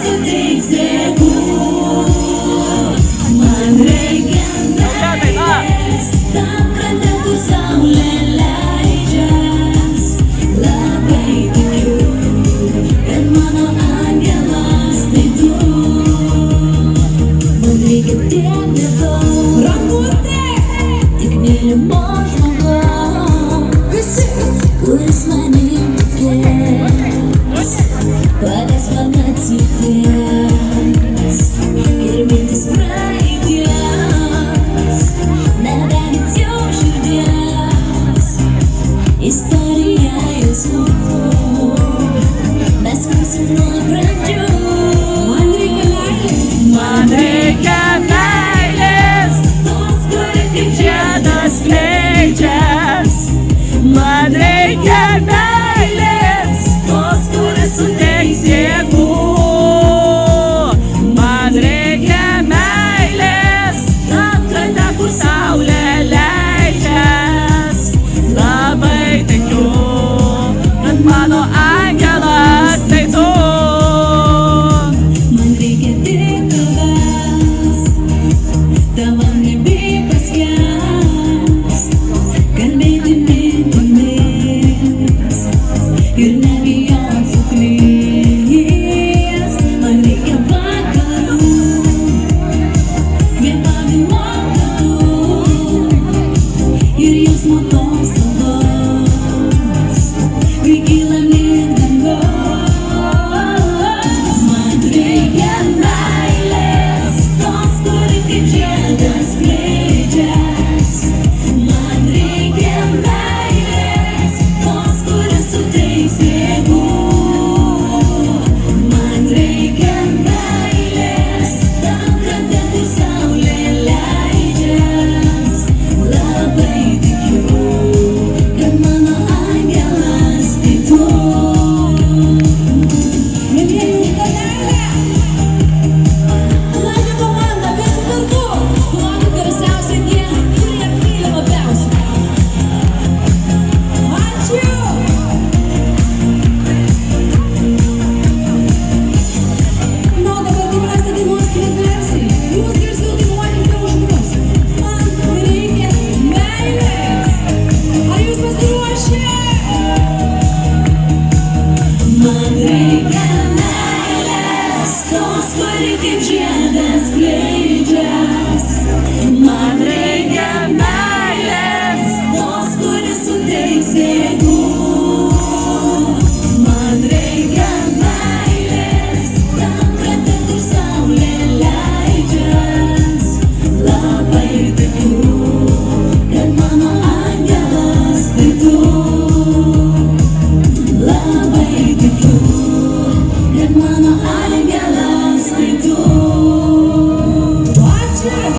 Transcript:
suteiks jėgų. Man reikia meilės, tam, kad tegu saulė leidžias. Labai tikiu, kad mano angelas tai tu. Man reikia tiek nedaug rankutė, tik mylimo žmogaus, kuris manim tikės, padės man atsitieks ir mintis praeities nedarys jau širdies. Istorija jausmų mes kursim nuo pradžių. Man reikia meilės, tos, kuri kaip žiedas skleidžias. Man reikia meilės, tos, kuris suteiks jėgų. Man reikia meilės, tam, kad tegu saulė leidžias. Labai tikiu, kad mano angelas tai tu. Man reikia tik tavęs, tavo nebepaskęs, kalbėti mintimis ir nebijot suklyst. Man reikia vakarų, kvėpavimo kartu ir jausmo tos savos, kai kylam link dangaus. Man reikia meilės, tos, kuri kaip žiedas skleidžias. Man reikia meilės, tos, kuri suteiks jėgų. Man reikia meilės, tam, kad tegu saulė leidžias. Labai tikiu, kad mano angelas tai tu. Mielieji, už tą meilę! Laimė komanda, visi kartu! Plokit garsiausiai tie, kurie myli labiausiai. Ačiū! Na, o dabar kaip mes dainuosime garsiai. Jūs garsiau dainuokite už mus. Man reikia meilės. Ar jūs pasiruošę? Man reikia meilės, tos, kuri kaip žiedas skleidžia.